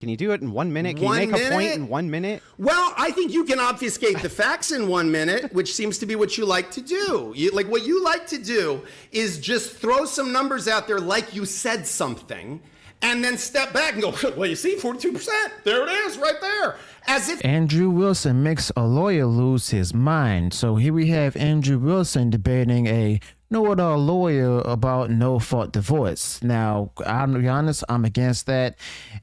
Can you do it in 1 minute? Can you make a point in 1 minute? Well, I think you can obfuscate the facts in 1 minute, which seems to be what you like to do. What you like to do is just throw some numbers out there like you said something, and then step back and go, well, you see, 42%. There it is right there. As if Andrew Wilson makes a lawyer lose his mind. So here we have Andrew Wilson debating a know-it-all lawyer about no-fault divorce. Now, I'm to be honest, I'm against that.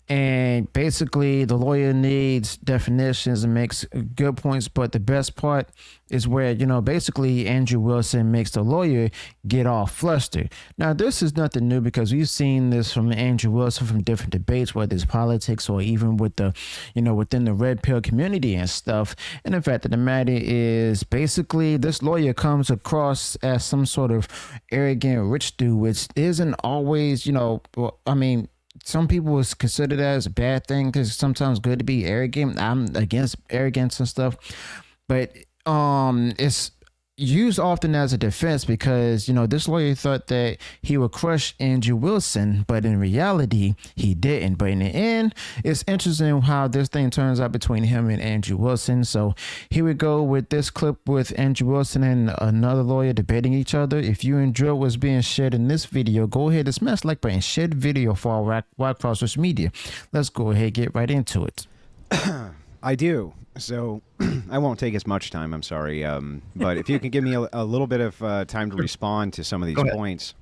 And basically, the lawyer needs definitions and makes good points. But the best part is where, basically Andrew Wilson makes the lawyer get all flustered. Now, this is nothing new because we've seen this from Andrew Wilson from different debates, whether it's politics or even with the, within the red pill community and stuff. And the fact of the matter is basically this lawyer comes across as some sort of arrogant rich dude, which isn't always, some people would consider that as a bad thing because it's sometimes good to be arrogant. I'm against arrogance and stuff, but it's used often as a defense because, this lawyer thought that he would crush Andrew Wilson, but in reality, he didn't. But in the end, it's interesting how this thing turns out between him and Andrew Wilson. So here we go with this clip with Andrew Wilson and another lawyer debating each other. If you enjoy what's being shared in this video, go ahead and smash the like button, share the video for our across social media. Let's go ahead and get right into it. I do. So I won't take as much time, I'm sorry. But if you can give me a little bit of time to respond to some of these points.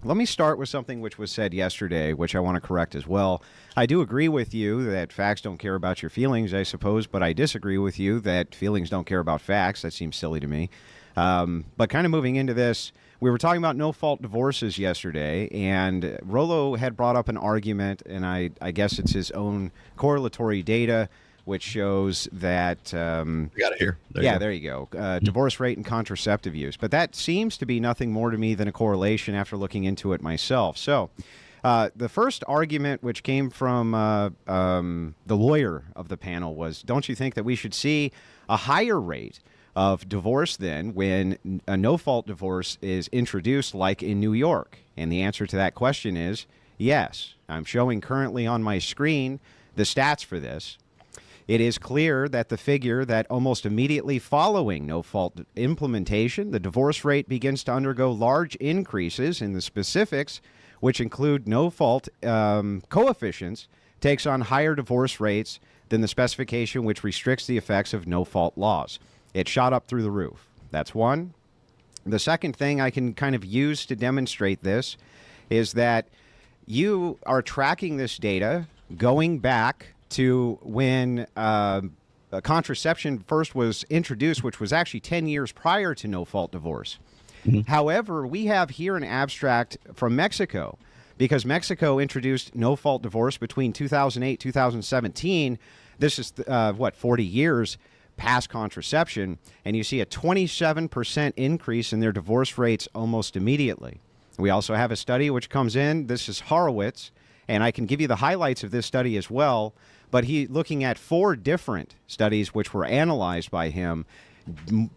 Let me start with something which was said yesterday, which I want to correct as well. I do agree with you that facts don't care about your feelings, I suppose, but I disagree with you that feelings don't care about facts. That seems silly to me. But kind of moving into this, we were talking about no-fault divorces yesterday, and Rollo had brought up an argument, and I guess it's his own correlatory data, which shows that we got it here. There you go. Divorce rate and contraceptive use. But that seems to be nothing more to me than a correlation after looking into it myself. So the first argument which came from the lawyer of the panel was, don't you think that we should see a higher rate of divorce then when a no-fault divorce is introduced like in New York? And the answer to that question is yes. I'm showing currently on my screen the stats for this. It is clear that the figure that almost immediately following no-fault implementation, the divorce rate begins to undergo large increases in the specifics, which include no-fault coefficients, takes on higher divorce rates than the specification which restricts the effects of no-fault laws. It shot up through the roof. That's one. The second thing I can kind of use to demonstrate this is that you are tracking this data going back to when contraception first was introduced, which was actually 10 years prior to no-fault divorce. Mm-hmm. However, we have here an abstract from Mexico because Mexico introduced no-fault divorce between 2008 2017. This is, 40 years past contraception, and you see a 27% increase in their divorce rates almost immediately. We also have a study which comes in. This is Horowitz, and I can give you the highlights of this study as well. But he looking at 4 different studies which were analyzed by him.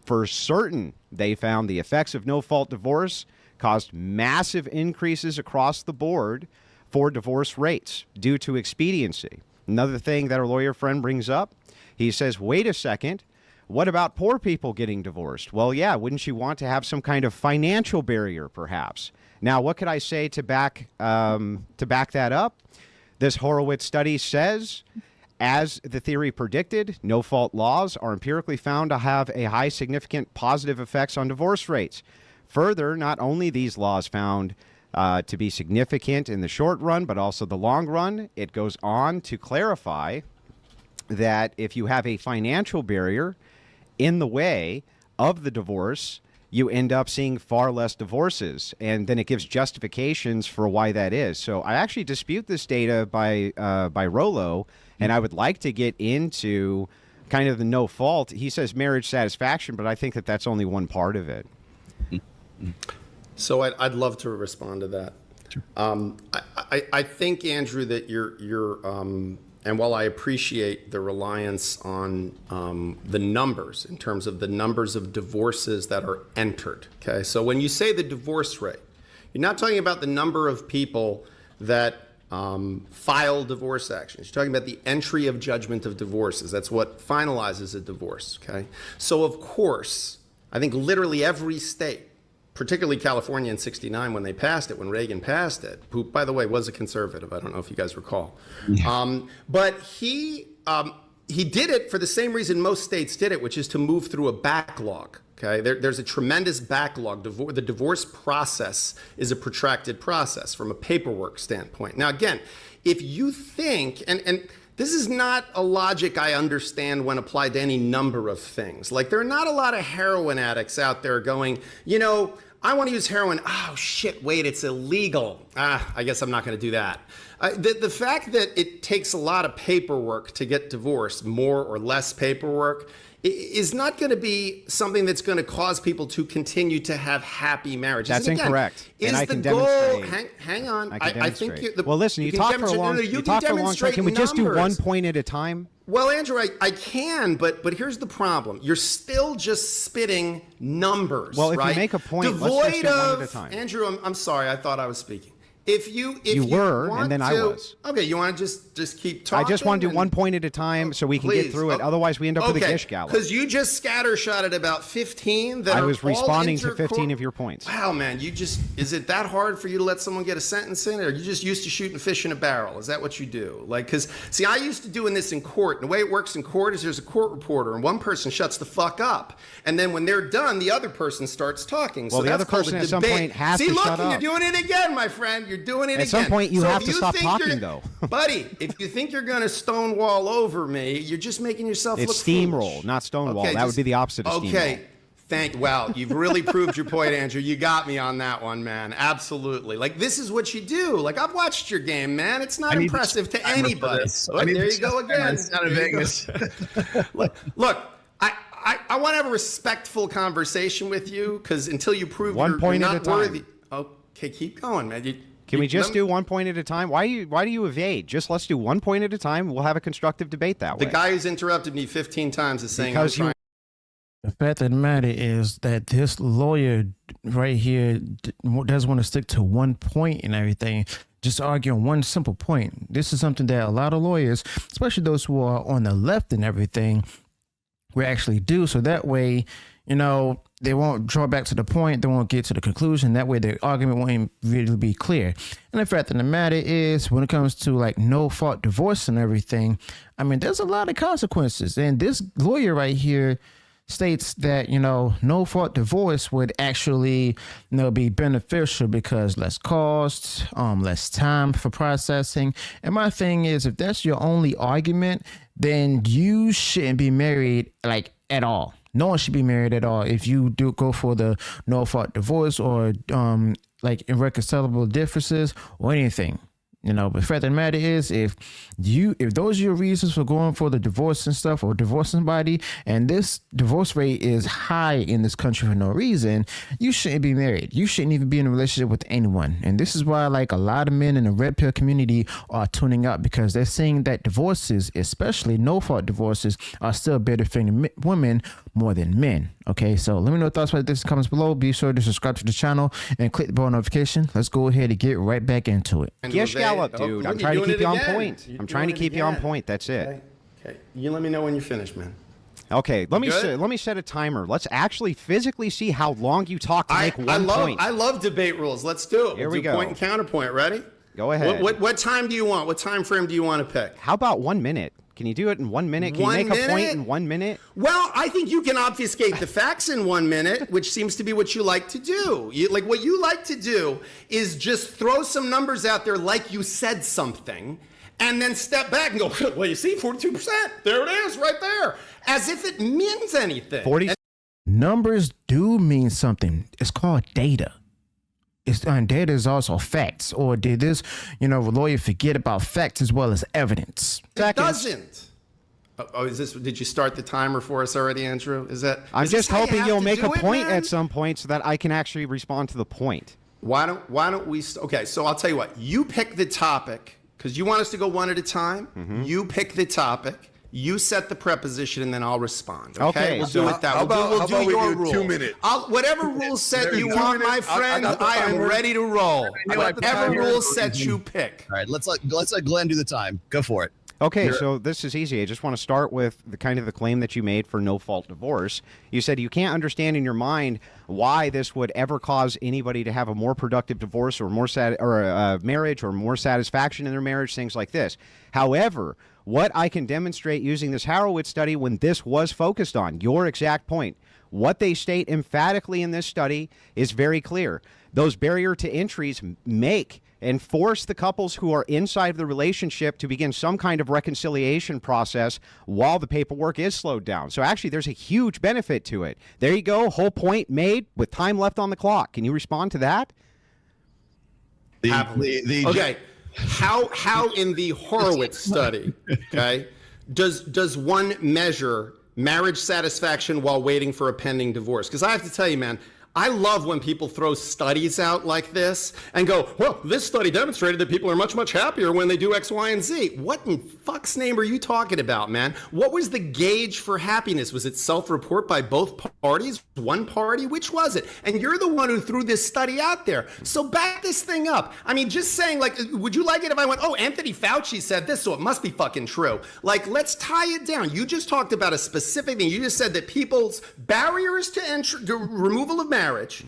For certain, they found the effects of no-fault divorce caused massive increases across the board for divorce rates due to expediency. Another thing that our lawyer friend brings up, he says, wait a second, what about poor people getting divorced? Well, yeah, wouldn't you want to have some kind of financial barrier, perhaps? Now, what could I say to back that up? This Horowitz study says, as the theory predicted, no-fault laws are empirically found to have a high significant positive effects on divorce rates. Further, not only these laws found to be significant in the short run, but also the long run, it goes on to clarify that if you have a financial barrier in the way of the divorce, you end up seeing far less divorces, and then it gives justifications for why that is. So I actually dispute this data by Rollo, and I would like to get into kind of the no fault. He says marriage satisfaction, but I think that that's only one part of it. So I'd love to respond to that. Sure. I think, Andrew, that you're and while I appreciate the reliance on the numbers in terms of the numbers of divorces that are entered, okay? So when you say the divorce rate, you're not talking about the number of people that file divorce actions. You're talking about the entry of judgment of divorces. That's what finalizes a divorce, okay? So, of course, I think literally every state, particularly California in '69 when they passed it, when Reagan passed it, who, by the way, was a conservative. I don't know if you guys recall. But he did it for the same reason most states did it, which is to move through a backlog. Okay, there's a tremendous backlog. The divorce process is a protracted process from a paperwork standpoint. Now, again, if you think, and this is not a logic I understand when applied to any number of things. Like, there are not a lot of heroin addicts out there going, you know, I want to use heroin. Oh, shit, wait, it's illegal. I guess I'm not going to do that. The fact that it takes a lot of paperwork to get divorced, more or less paperwork, is not going to be something that's going to cause people to continue to have happy marriages. That's and again, incorrect. Is and I the can goal? demonstrate. Hang on. I think well, listen. You talk for a long. You talk for a long time. Can we just do one point at a time? Well, Andrew, I can, but here's the problem. You're still just spitting numbers. Well, if right? you make a point, devoid let's just do one of at a time. Andrew, I'm sorry. I thought I was speaking. If you were, want and then to, I was. Okay, you want to just keep talking? I just want to do one point at a time so we can get through it. Otherwise, we end up with a gish gallop. Because you just scattershotted about 15 that I are was all responding to 15 of your points. Wow, man, is it that hard for you to let someone get a sentence in, or are you just used to shooting fish in a barrel? Is that what you do? Like, because, see, I used to doing this in court, and the way it works in court is there's a court reporter, and one person shuts the fuck up, and then when they're done, the other person starts talking. Well, so the other person at some point has to shut up. See, look, you're doing it again, my friend. You're doing it again. At some point, you So have if to you stop think talking, though. Buddy, if you think you're going to stonewall over me, you're just making yourself look It's foolish. steamroll, not stonewall. Okay, that would be the opposite of steamroll. Okay. Wow, you've really proved your point, Andrew. You got me on that one, man. Absolutely. Like, this is what you do. Like, I've watched your game, man. It's not impressive to anybody. Look, there you go again. Out of Vegas. Look, I want to have a respectful conversation with you, because until you prove One you're point at not a time. worthy. Okay, keep going, man. Can we just do one point at a time? Why do you evade? Just let's do one point at a time. We'll have a constructive debate that way. The guy who's interrupted me 15 times is saying Because I'm trying. The fact of the matter is that this lawyer right here doesn't want to stick to one point and everything, just arguing one simple point. This is something that a lot of lawyers, especially those who are on the left and everything, will actually do. So that way, you know, they won't draw back to the point. They won't get to the conclusion. That way the argument won't really be clear. And the fact of the matter is, when it comes to like no fault divorce and everything, I mean, there's a lot of consequences. And this lawyer right here states that, you know, no fault divorce would actually, you know, be beneficial because less costs, less time for processing. And my thing is, if that's your only argument, then you shouldn't be married like at all. No one should be married at all if you do go for the no fault divorce or like irreconcilable differences or anything. You know, but the fact of the matter is, if those are your reasons for going for the divorce and stuff or divorcing somebody, and this divorce rate is high in this country for no reason, you shouldn't be married. You shouldn't even be in a relationship with anyone. And this is why, like, a lot of men in the red pill community are tuning out, because they're seeing that divorces, especially no fault divorces, are still benefiting women more than men. Okay, so let me know your thoughts about this in the comments below. Be sure to subscribe to the channel and click the bell notification. Let's go ahead and get right back into it. Gish gallop, dude. I'm trying to keep you on point. I'm trying to keep you on point. That's it. Okay. You let me know when you're finished, man. Okay, let me set a timer. Let's actually physically see how long you talk to make one point. I love debate rules. Let's do it. Here we do go. Point and counterpoint. Ready? Go ahead. What time do you want? What time frame do you want to pick? How about 1 minute? Can you do it in 1 minute? Can you make a point in 1 minute? Well, I think you can obfuscate the facts in 1 minute, which seems to be what you like to do. What you like to do is just throw some numbers out there like you said something, and then step back and go, well, you see, 42%. There it is, right there. As if it means anything. 40. Numbers do mean something. It's called data. Data is also facts. Or did this, lawyer forget about facts as well as evidence? It doesn't. Oh, did you start the timer for us already, Andrew? I'm just hoping you'll make a point at some point so that I can actually respond to the point. Why don't we? Okay, so I'll tell you what. You pick the topic because you want us to go one at a time. Mm-hmm. You pick the topic. You set the preposition, and then I'll respond. Okay, We'll so do it that way. We'll do your rule. 2 minutes? Whatever rule set you want, my friend, I am ready to roll. Whatever rule set you pick. All right, let's let Glenn do the time. Go for it. Okay, so this is easy. I just want to start with the kind of the claim that you made for no-fault divorce. You said you can't understand in your mind why this would ever cause anybody to have a more productive divorce or more marriage or more satisfaction in their marriage, things like this. However, what I can demonstrate using this Horowitz study when this was focused on, your exact point, what they state emphatically in this study is very clear. Those barrier to entries make and force the couples who are inside of the relationship to begin some kind of reconciliation process while the paperwork is slowed down. So actually, there's a huge benefit to it. There you go. Whole point made with time left on the clock. Can you respond to that? Okay. How in the Horowitz study, okay, does one measure marriage satisfaction while waiting for a pending divorce? Because I have to tell you, man, I love when people throw studies out like this and go, well, this study demonstrated that people are much, much happier when they do X, Y, and Z. What in fuck's name are you talking about, man? What was the gauge for happiness? Was it self-report by both parties? One party? Which was it? And you're the one who threw this study out there. So back this thing up. I mean, just saying, like, would you like it if I went, oh, Anthony Fauci said this, so it must be fucking true. Like, let's tie it down. You just talked about a specific thing. You just said that people's barriers to entry, to removal of marriage,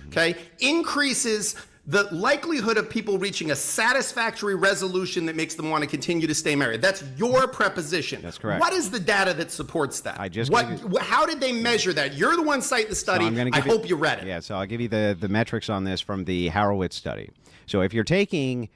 okay, increases the likelihood of people reaching a satisfactory resolution that makes them want to continue to stay married. That's your preposition. That's correct. What is the data that supports that? How did they measure that? You're the one citing the study. So I hope you read it. Yeah, so I'll give you the metrics on this from the Horowitz study. So if you're taking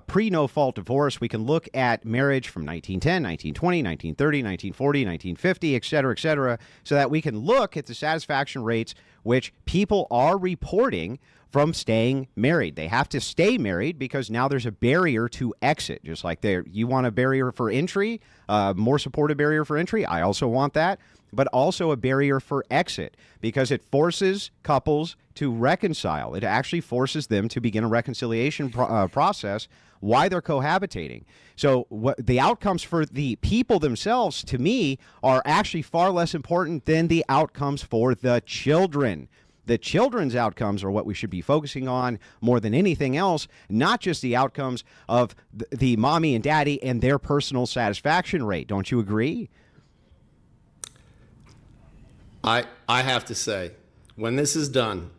pre-no-fault divorce, we can look at marriage from 1910, 1920, 1930, 1940, 1950, et cetera, so that we can look at the satisfaction rates which people are reporting from staying married. They have to stay married because now there's a barrier to exit. Just like you want a barrier for entry, more supportive barrier for entry. I also want that, but also a barrier for exit because it forces couples to reconcile. It actually forces them to begin a reconciliation process while they're cohabitating. So what the outcomes for the people themselves, to me, are actually far less important than the outcomes for the children. The children's outcomes are what we should be focusing on more than anything else, not just the outcomes of the mommy and daddy and their personal satisfaction rate. Don't you agree? I have to say, when this is done,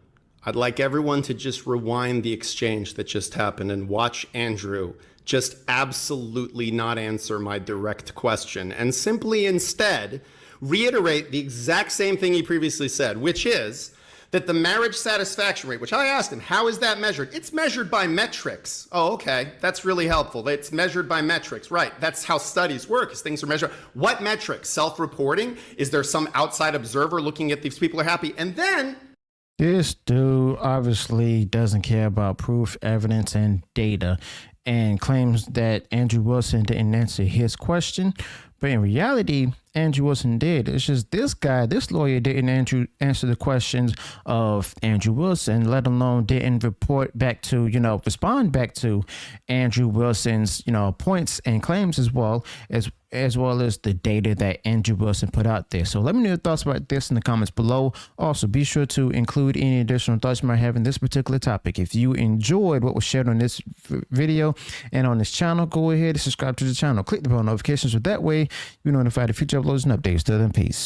I'd like everyone to just rewind the exchange that just happened and watch Andrew just absolutely not answer my direct question and simply instead reiterate the exact same thing he previously said, which is that the marriage satisfaction rate, which I asked him, how is that measured? It's measured by metrics. Oh, okay. That's really helpful. It's measured by metrics. Right. That's how studies work, is things are measured. What metrics? Self-reporting? Is there some outside observer looking at these people are happy? And then this dude obviously doesn't care about proof, evidence, and data, and claims that Andrew Wilson didn't answer his question. But in reality, Andrew Wilson did. It's just this lawyer didn't answer the questions of Andrew Wilson, let alone didn't respond back to Andrew Wilson's, points and claims as well as the data that Andrew Wilson put out there. So let me know your thoughts about this in the comments below. Also, be sure to include any additional thoughts you might have in this particular topic. If you enjoyed what was shared on this video and on this channel, go ahead and subscribe to the channel. Click the bell notifications so that way you're notified of future uploads and updates. Till then, peace.